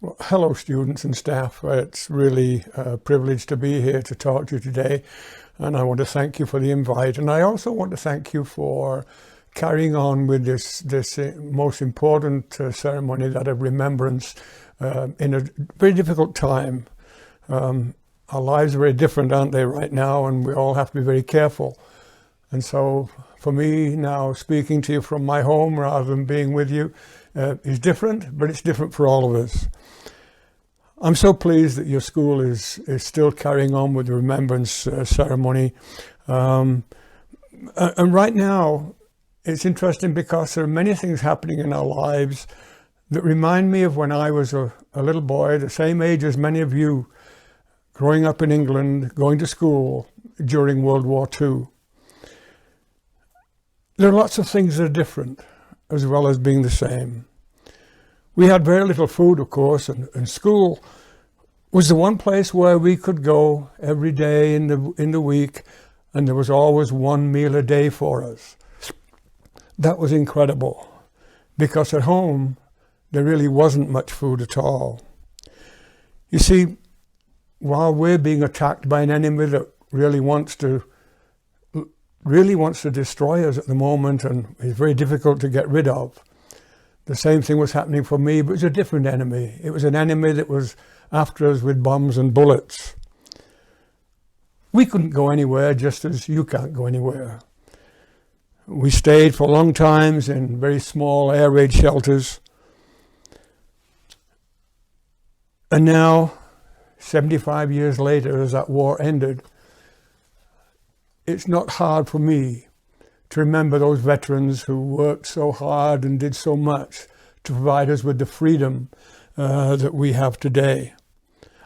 Well, hello, students and staff. It's really a privilege to be here to talk to you today, and I want to thank you for the invite. And I also want to thank you for carrying on with this most important ceremony, that of remembrance, in a very difficult time. Our lives are very different, aren't they, right now, and we all have to be very careful. And so for me now, speaking to you from my home rather than being with you is different, but it's different for all of us. I'm so pleased that your school is still carrying on with the Remembrance ceremony. And right now, it's interesting because there are many things happening in our lives that remind me of when I was a little boy, the same age as many of you, growing up in England, going to school during World War II. There are lots of things that are different, as well as being the same. We had very little food, of course, and school was the one place where we could go every day in the week, and there was always one meal a day for us. That was incredible, because at home there really wasn't much food at all. You see, while we're being attacked by an enemy that really wants to destroy us at the moment, and is very difficult to get rid of, the same thing was happening for me, but it was a different enemy. It was an enemy that was after us with bombs and bullets. We couldn't go anywhere, just as you can't go anywhere. We stayed for long times in very small air raid shelters. And now, 75 years later, as that war ended, it's not hard for me to remember those veterans who worked so hard and did so much to provide us with the freedom that we have today.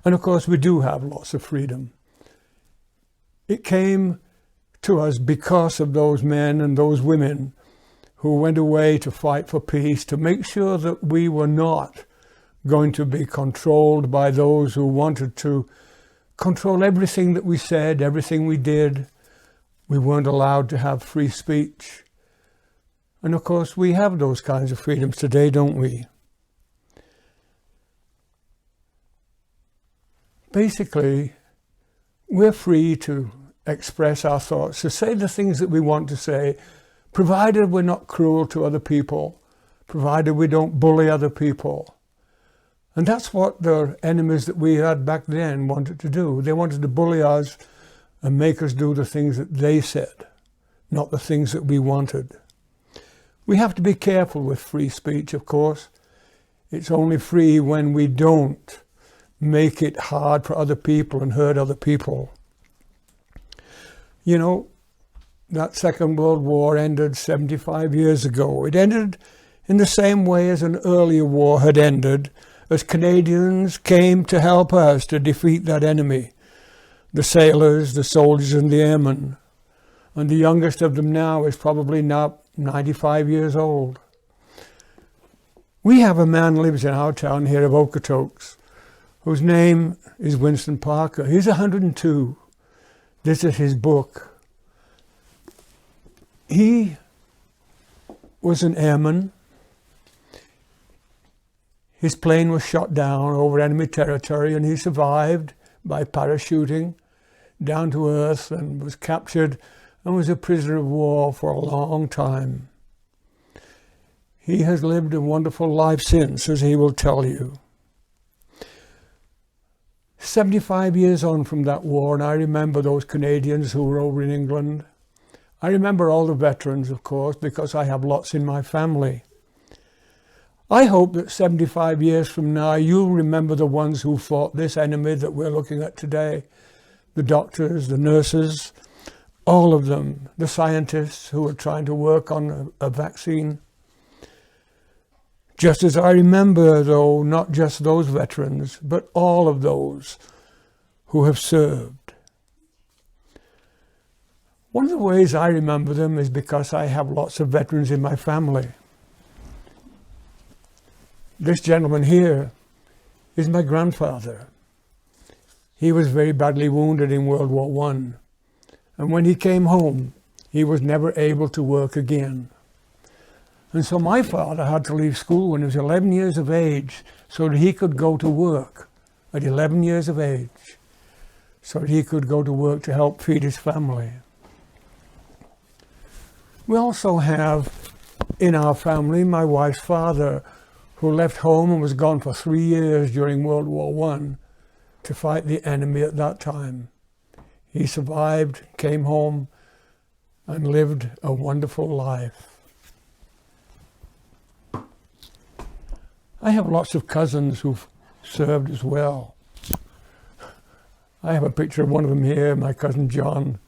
And of course, we do have lots of freedom. It came to us because of those men and those women who went away to fight for peace, to make sure that we were not going to be controlled by those who wanted to control everything that we said, everything we did. We weren't allowed to have free speech. And of course, we have those kinds of freedoms today, don't we? Basically, we're free to express our thoughts, to say the things that we want to say, provided we're not cruel to other people, provided we don't bully other people. And that's what the enemies that we had back then wanted to do. They wanted to bully us and make us do the things that they said, not the things that we wanted. We have to be careful with free speech, of course. It's only free when we don't make it hard for other people and hurt other people. You know, that Second World War ended 75 years ago. It ended in the same way as an earlier war had ended, as Canadians came to help us to defeat that enemy. The sailors, the soldiers and the airmen. And the youngest of them now is probably now 95 years old. We have a man who lives in our town here of Okotoks, whose name is Winston Parker. He's 102. This is his book. He was an airman. His plane was shot down over enemy territory, and he survived by parachuting down to earth and was captured and was a prisoner of war for a long time. He has lived a wonderful life since, as he will tell you. 75 years on from that war, and I remember those Canadians who were over in England. I remember all the veterans, of course, because I have lots in my family. I hope that 75 years from now, you'll remember the ones who fought this enemy that we're looking at today. The doctors, the nurses, all of them, the scientists who are trying to work on a vaccine. Just as I remember, though, not just those veterans, but all of those who have served. One of the ways I remember them is because I have lots of veterans in my family. This gentleman here is my grandfather. He was very badly wounded in World War I. And when he came home, he was never able to work again. And so my father had to leave school when he was 11 years of age so that he could go to work at 11 years of age, so that he could go to work to help feed his family. We also have in our family my wife's father, who left home and was gone for 3 years during World War I to fight the enemy at that time. He survived, came home, and lived a wonderful life. I have lots of cousins who've served as well. I have a picture of one of them here, my cousin John.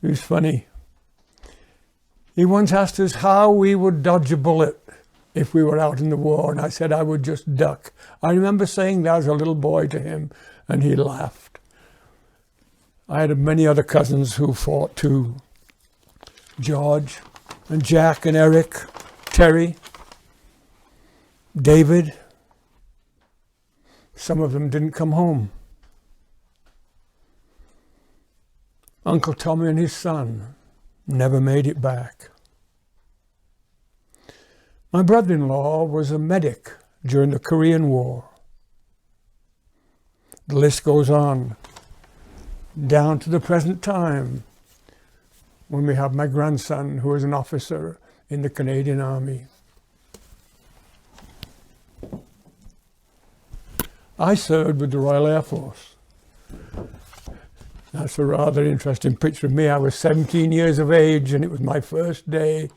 He was funny. He once asked us how we would dodge a bullet if we were out in the war, and I said I would just duck. I remember saying that as a little boy to him, and he laughed. I had many other cousins who fought too. George and Jack and Eric, Terry, David. Some of them didn't come home. Uncle Tommy and his son never made it back. My brother-in-law was a medic during the Korean War. The list goes on, down to the present time, when we have my grandson, who is an officer in the Canadian Army. I served with the Royal Air Force. That's a rather interesting picture of me. I was 17 years of age, and it was my first day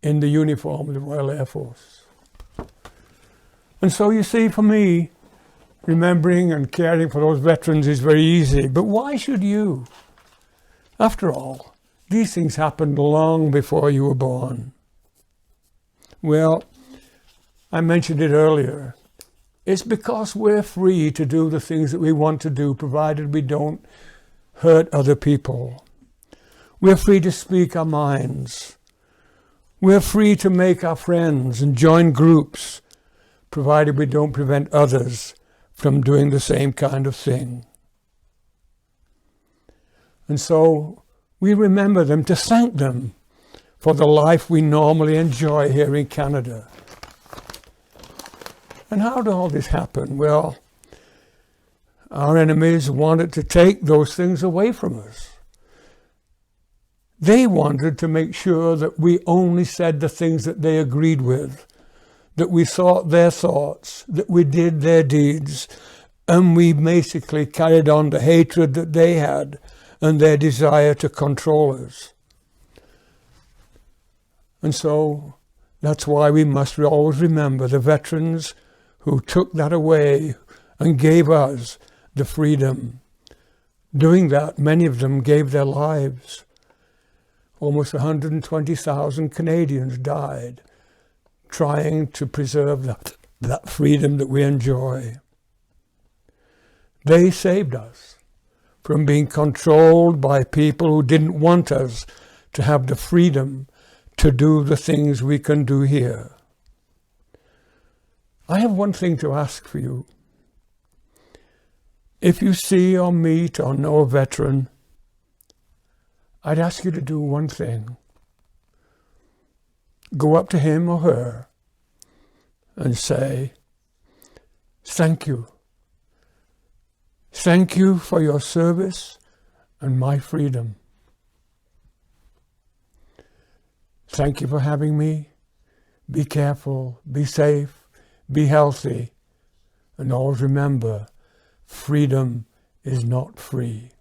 in the uniform of the Royal Air Force. And so you see, for me, remembering and caring for those veterans is very easy. But why should you? After all, these things happened long before you were born. Well, I mentioned it earlier. It's because we're free to do the things that we want to do, provided we don't hurt other people. We're free to speak our minds. We're free to make our friends and join groups, provided we don't prevent others from doing the same kind of thing. And so we remember them to thank them for the life we normally enjoy here in Canada. And how did all this happen? Well, our enemies wanted to take those things away from us. They wanted to make sure that we only said the things that they agreed with, that we thought their thoughts, that we did their deeds, and we basically carried on the hatred that they had and their desire to control us. And so that's why we must always remember the veterans who took that away and gave us the freedom. Doing that, many of them gave their lives. Almost 120,000 Canadians died trying to preserve that freedom that we enjoy. They saved us from being controlled by people who didn't want us to have the freedom to do the things we can do here. I have one thing to ask for you. If you see or meet or know a veteran, I'd ask you to do one thing. Go up to him or her and say, "Thank you. Thank you for your service and my freedom. Thank you for having me. Be careful, be safe, be healthy, and always remember, freedom is not free."